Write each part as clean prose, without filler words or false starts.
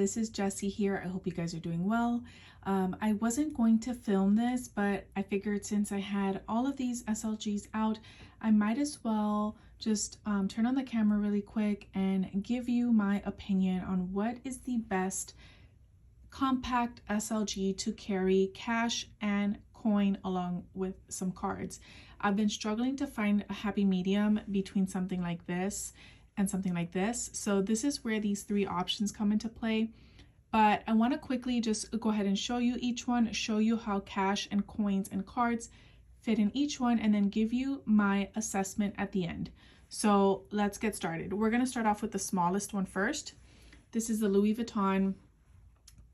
this is Jessie here. I hope you guys are doing well. I wasn't going to film this, but I figured since I had all of these SLGs out, I might as well just turn on the camera really quick and give you my opinion on what is the best compact SLG to carry cash and coin along with some cards. I've been struggling to find a happy medium between something like this and something like this. So this is where these three options come into play. But I want to quickly just go ahead and show you each one, show you how cash and coins and cards fit in each one, and then give you my assessment at the end. So let's get started. We're going to start off with the smallest one first. This is the Louis Vuitton,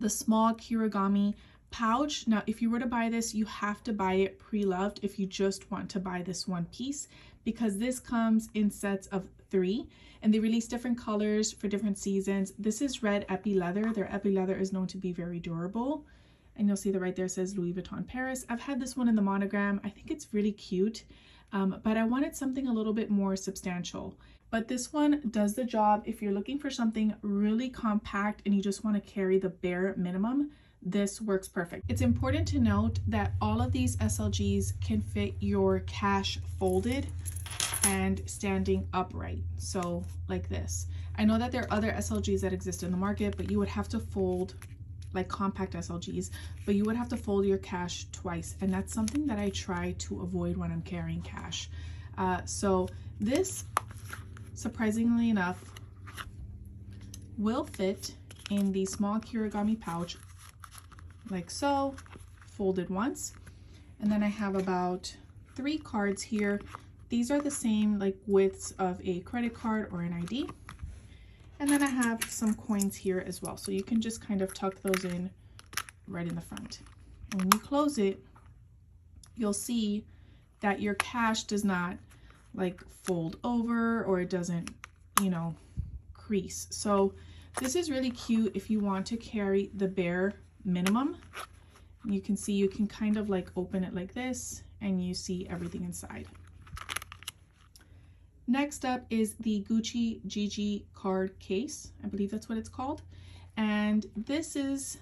the small Kirigami pouch. Now, if you were to buy this, you have to buy it pre-loved if you just want to buy this one piece, because this comes in sets of 3 and they release different colors for different seasons. This is red epi leather. Their epi leather is known to be very durable, and you'll see that right there says Louis Vuitton Paris. I've had this one in the monogram. I think it's really cute, but I wanted something a little bit more substantial. But this one does the job. If you're looking for something really compact and you just want to carry the bare minimum, this works perfect. It's important to note that all of these SLGs can fit your cash folded and standing upright, so like this. I know that there are other SLGs that exist in the market, but you would have to fold, like compact SLGs, but you would have to fold your cash twice, and that's something that I try to avoid when I'm carrying cash. So this, surprisingly enough, will fit in the small Kirigami pouch like so, folded once. And then I have about 3 cards here. These are the same like widths of a credit card or an ID. And then I have some coins here as well, so you can just kind of tuck those in right in the front. And when you close it, you'll see that your cash does not like fold over, or it doesn't, you know, crease. So this is really cute if you want to carry the bare minimum. You can see you can kind of like open it like this and you see everything inside. Next up is the Gucci GG card case. I believe that's what it's called. And this is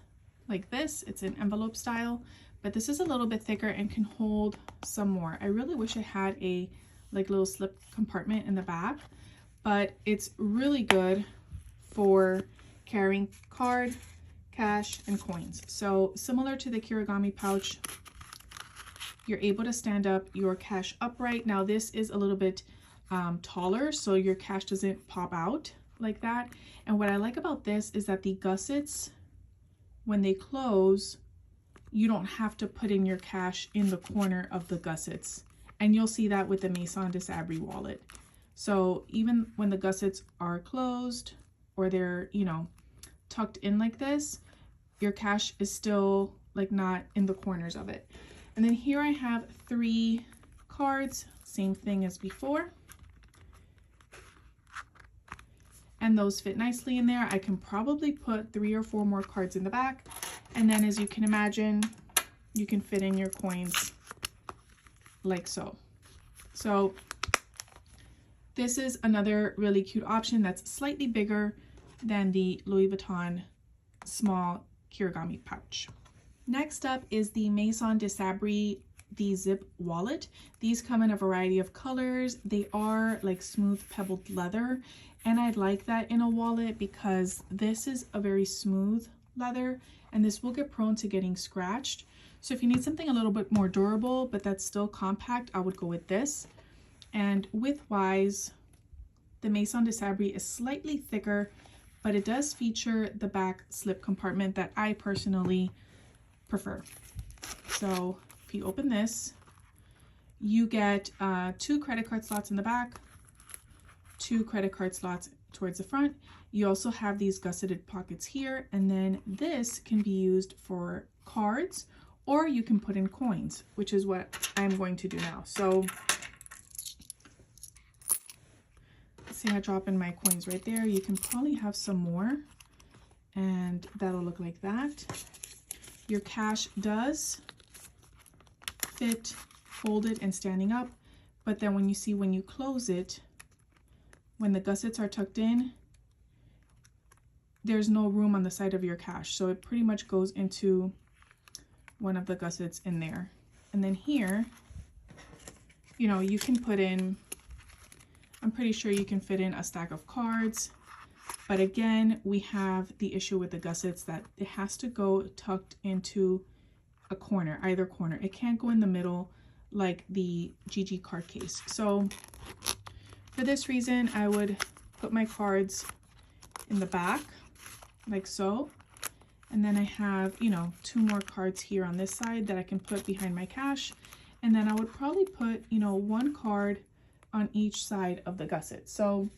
like this. It's an envelope style, but this is a little bit thicker and can hold some more. I really wish it had a like little slip compartment in the back, but it's really good for carrying card, cash, and coins. So similar to the Kirigami pouch, you're able to stand up your cash upright. Now this is a little bit taller, so your cash doesn't pop out like that. And what I like about this is that the gussets, when they close, you don't have to put in your cash in the corner of the gussets. And you'll see that with the Maison de Sabre wallet. So even when the gussets are closed or they're, you know, tucked in like this, your cash is still like not in the corners of it. And then here I have 3 cards, same thing as before. And those fit nicely in there. I can probably put 3 or 4 more cards in the back. And then as you can imagine, you can fit in your coins like so. So this is another really cute option that's slightly bigger than the Louis Vuitton small Kirigami pouch. Next up is the Maison de Sabre, the zip wallet. These come in a variety of colors. They are like smooth pebbled leather, and I like that in a wallet because this is a very smooth leather and this will get prone to getting scratched. So if you need something a little bit more durable but that's still compact, I would go with this. And width-wise, the Maison de Sabre is slightly thicker, but it does feature the back slip compartment that I personally prefer. So if you open this, you get 2 credit card slots in the back, 2 credit card slots towards the front. You also have these gusseted pockets here, and then this can be used for cards, or you can put in coins, which is what I'm going to do now. So let's say I drop in my coins right there. You can probably have some more, and that'll look like that. Your cash does fit folded and standing up, but then when you close it, when the gussets are tucked in, there's no room on the side of your cash. So it pretty much goes into one of the gussets in there. And then here, you know, you can put in, I'm pretty sure you can fit in a stack of cards. But again, we have the issue with the gussets that it has to go tucked into a corner, either corner. It can't go in the middle like the GG card case. So for this reason, I would put my cards in the back like so. And then I have, you know, 2 more cards here on this side that I can put behind my cash. And then I would probably put, you know, 1 card on each side of the gusset. So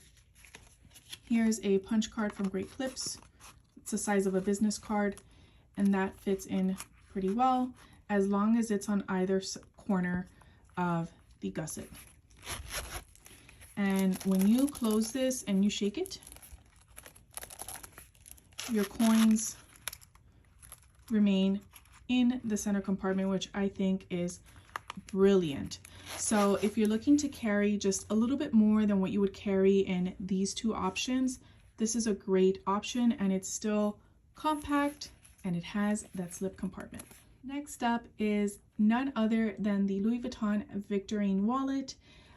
here's a punch card from Great Clips. It's the size of a business card, and that fits in pretty well as long as it's on either corner of the gusset. And when you close this and you shake it, your coins remain in the center compartment, which I think is brilliant. So if you're looking to carry just a little bit more than what you would carry in these 2 options, this is a great option, and it's still compact and it has that slip compartment. Next up is none other than the Louis Vuitton Victorine Wallet.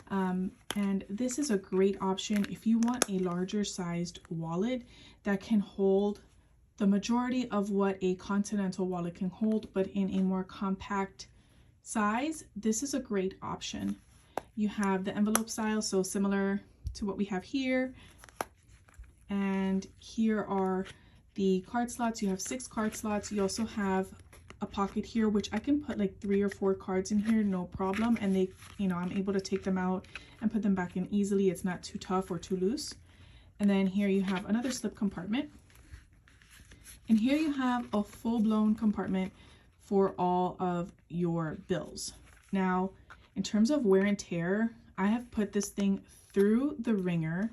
And this is a great option if you want a larger sized wallet that can hold the majority of what a continental wallet can hold, but in a more compact size. This is a great option. You have the envelope style, so similar to what we have here. And here are the card slots. You have 6 card slots. You also have a pocket here, which I can put like 3 or 4 cards in here, no problem. And they, you know, I'm able to take them out and put them back in easily. It's not too tough or too loose. And then here you have another slip compartment. And here you have a full-blown compartment for all of your bills. Now, in terms of wear and tear, I have put this thing through the ringer,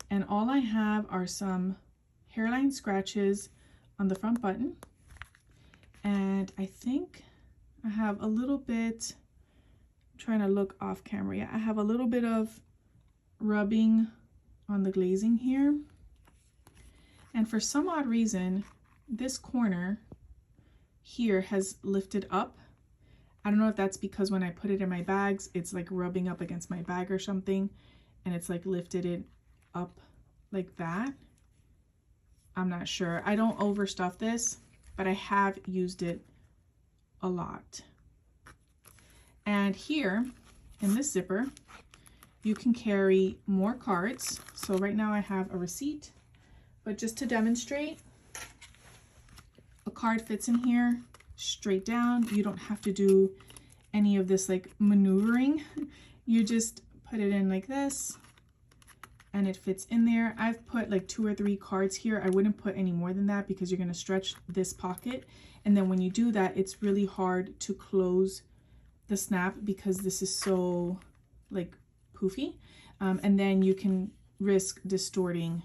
and all I have are some hairline scratches on the front button. And I think I have a little bit, I'm trying to look off camera. Yeah, I have a little bit of rubbing on the glazing here. And for some odd reason, this corner here has lifted up. I don't know if that's because when I put it in my bags, it's like rubbing up against my bag or something, and it's like lifted it up like that. I'm not sure. I don't overstuff this, but I have used it a lot. And here in this zipper, you can carry more cards. So right now I have a receipt, but just to demonstrate, a card fits in here straight down. You don't have to do any of this like maneuvering. You just put it in like this and it fits in there. I've put like 2 or 3 cards here. I wouldn't put any more than that because you're going to stretch this pocket. And then when you do that, it's really hard to close the snap because this is so like poofy. And then you can risk distorting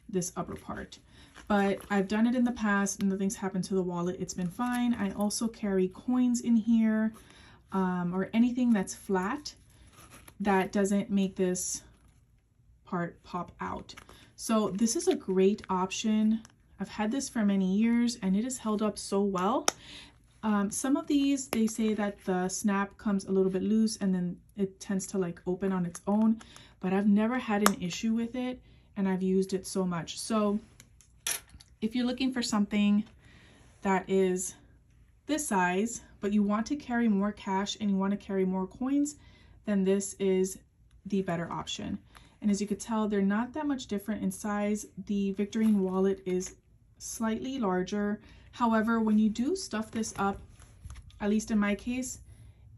this upper part. But I've done it in the past and nothing's happened to the wallet. It's been fine. I also carry coins in here or anything that's flat that doesn't make this part pop out. So this is a great option. I've had this for many years and it has held up so well. Some of these, they say that the snap comes a little bit loose and then it tends to like open on its own, but I've never had an issue with it and I've used it so much. So if you're looking for something that is this size, but you want to carry more cash and you want to carry more coins, then this is the better option. And as you could tell, they're not that much different in size. The Victorine Wallet is slightly larger. However, when you do stuff this up, at least in my case,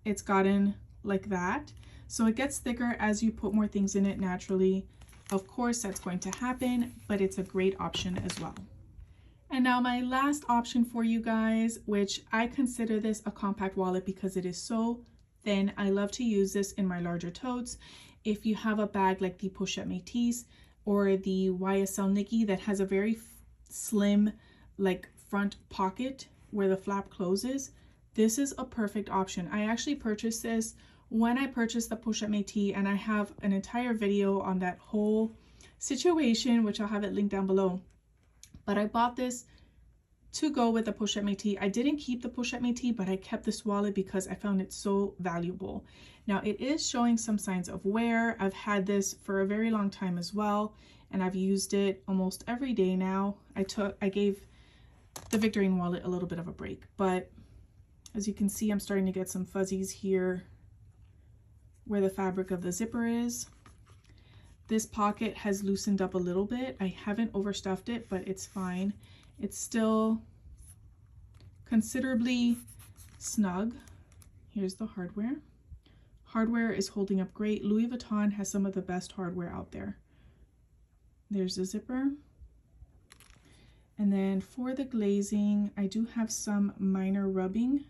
it's gotten like that. So it gets thicker as you put more things in it naturally. Of course, that's going to happen, but it's a great option as well. And now my last option for you guys, which I consider this a compact wallet because it is so thin. I love to use this in my larger totes. If you have a bag like the Pochette Métis or the YSL Nikki that has a very slim like front pocket where the flap closes, this is a perfect option. I actually purchased this when I purchased the Pochette Métis, and I have an entire video on that whole situation, which I'll have it linked down below. But I bought this to go with the pochette métis. I didn't keep the pochette métis, but I kept this wallet because I found it so valuable. Now it is showing some signs of wear. I've had this for a very long time as well, and I've used it almost every day now. I gave the Victorine wallet a little bit of a break, but as you can see, I'm starting to get some fuzzies here where the fabric of the zipper is. This pocket has loosened up a little bit. I haven't overstuffed it, but it's fine. It's still considerably snug. Here's the hardware. Hardware is holding up great. Louis Vuitton has some of the best hardware out there. There's the zipper. And then for the glazing, I do have some minor rubbing.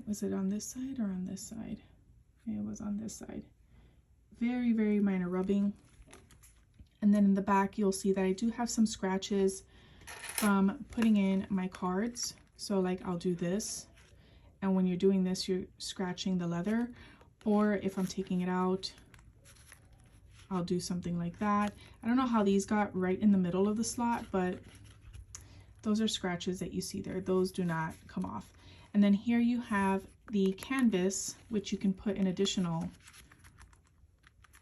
Was it on this side or on this side? It was on this side. Very, very minor rubbing. And then in the back, you'll see that I do have some scratches from putting in my cards. So like I'll do this, and when you're doing this, you're scratching the leather, or if I'm taking it out, I'll do something like that. I don't know how these got right in the middle of the slot, but those are scratches that you see there. Those do not come off. And then here you have the canvas, which you can put an additional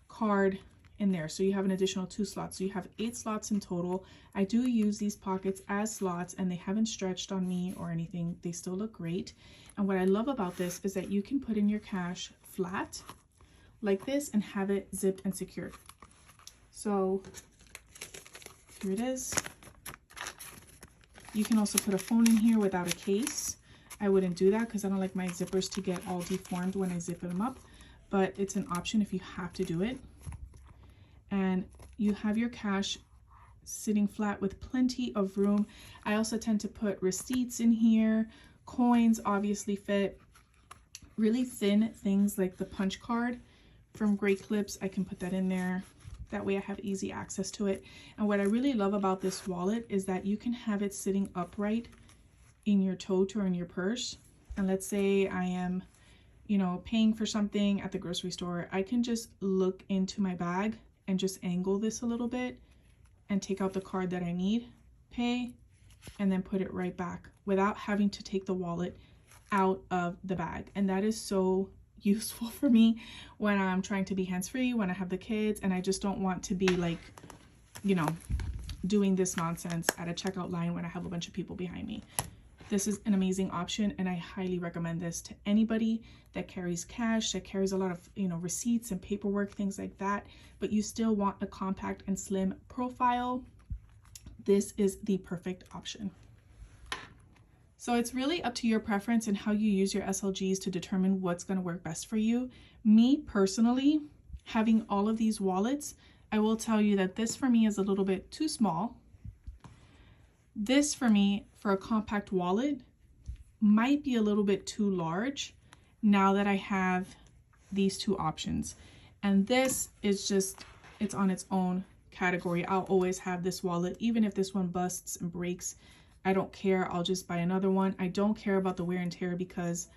card in there. So you have an additional 2 slots. So you have 8 slots in total. I do use these pockets as slots, and they haven't stretched on me or anything. They still look great. And what I love about this is that you can put in your cash flat like this and have it zipped and secured. So here it is. You can also put a phone in here without a case. I wouldn't do that because I don't like my zippers to get all deformed when I zip them up, but it's an option if you have to do it. And you have your cash sitting flat with plenty of room. I also tend to put receipts in here. Coins obviously fit. Really thin things like the punch card from Great Clips, I can put that in there. That way I have easy access to it. And what I really love about this wallet is that you can have it sitting upright in your tote or in your purse. And let's say I am, you know, paying for something at the grocery store. I can just look into my bag and just angle this a little bit and take out the card that I need, pay, and then put it right back without having to take the wallet out of the bag. And that is so useful for me when I'm trying to be hands-free, when I have the kids, and I just don't want to be like, you know, doing this nonsense at a checkout line when I have a bunch of people behind me. This is an amazing option, and I highly recommend this to anybody that carries cash, that carries a lot of, you know, receipts and paperwork, things like that, but you still want a compact and slim profile. This is the perfect option. So it's really up to your preference and how you use your SLGs to determine what's going to work best for you. Me personally, having all of these wallets, I will tell you that this for me is a little bit too small. This for me, for a compact wallet, might be a little bit too large now that I have these 2 options. And this is just, it's on its own category. I'll always have this wallet, even if this one busts and breaks. I don't care. I'll just buy another one. I don't care about the wear and tear because,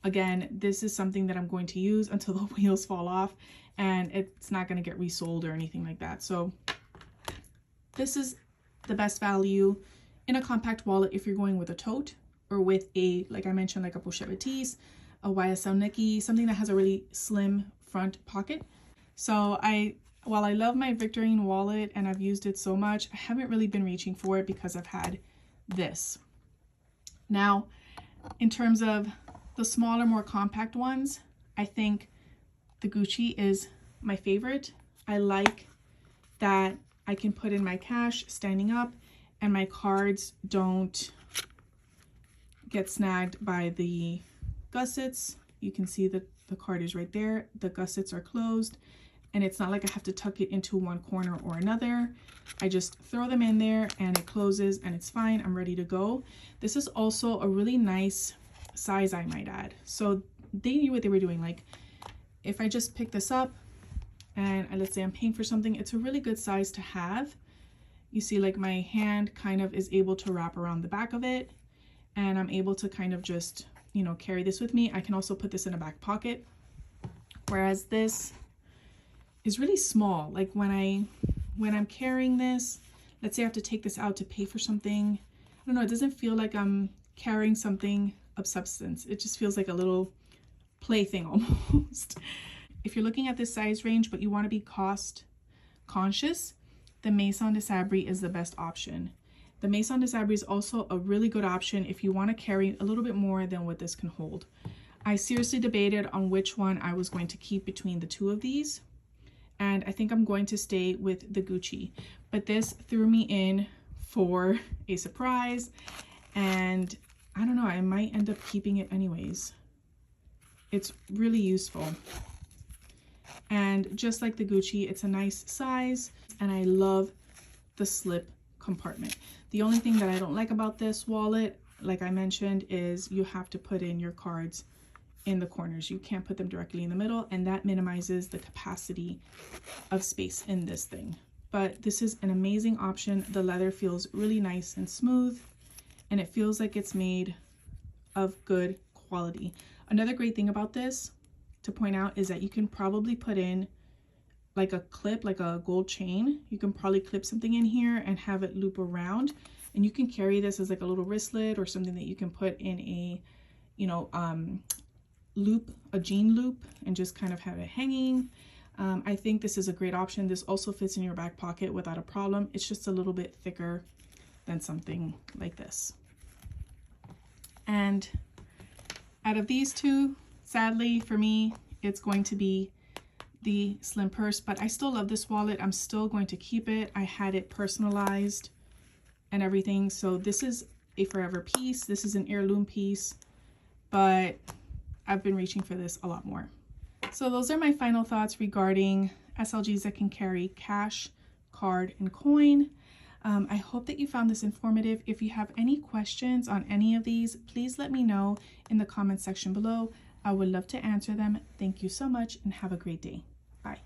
again, this is something that I'm going to use until the wheels fall off, and it's not going to get resold or anything like that. So this is the best value in a compact wallet if you're going with a tote or with a, like I mentioned, like a pochette métis, a YSL Nikki, something that has a really slim front pocket. So while I love my Victorine wallet and I've used it so much, I haven't really been reaching for it because I've had this. Now, in terms of the smaller, more compact ones, I think the Gucci is my favorite. I like that I can put in my cash standing up and my cards don't get snagged by the gussets. You can see that the card is right there. The gussets are closed, and it's not like I have to tuck it into one corner or another. I just throw them in there and it closes and it's fine. I'm ready to go. This is also a really nice size, I might add. So they knew what they were doing. Like if I just pick this up and let's say I'm paying for something, it's a really good size to have. You see, like my hand kind of is able to wrap around the back of it, and I'm able to kind of just, you know, carry this with me. I can also put this in a back pocket, whereas this is really small. Like when I'm carrying this, let's say I have to take this out to pay for something. I don't know, it doesn't feel like I'm carrying something of substance. It just feels like a little plaything almost. If you're looking at this size range but you want to be cost conscious, the Maison de Sabre is the best option. The Maison de Sabre is also a really good option if you want to carry a little bit more than what this can hold. I seriously debated on which one I was going to keep between the two of these, and I think I'm going to stay with the Gucci. But this threw me in for a surprise, and I don't know, I might end up keeping it anyways. It's really useful. And just like the Gucci, it's a nice size, and I love the slip compartment. The only thing that I don't like about this wallet, like I mentioned, is you have to put in your cards in the corners. You can't put them directly in the middle, and that minimizes the capacity of space in this thing. But this is an amazing option. The leather feels really nice and smooth, and it feels like it's made of good quality. Another great thing about this to point out is that you can probably put in like a clip, like a gold chain. You can probably clip something in here and have it loop around, and you can carry this as like a little wristlet or something that you can put in a, you know, loop, a jean loop, and just kind of have it hanging. I think this is a great option. This also fits in your back pocket without a problem. It's just a little bit thicker than something like this. And out of these two, sadly for me, it's going to be the slim purse, but I still love this wallet. I'm still going to keep it. I had it personalized and everything. So this is a forever piece. This is an heirloom piece, but I've been reaching for this a lot more. So those are my final thoughts regarding SLGs that can carry cash, card, and coin. I hope that you found this informative. If you have any questions on any of these, please let me know in the comment section below. I would love to answer them. Thank you so much and have a great day. Bye.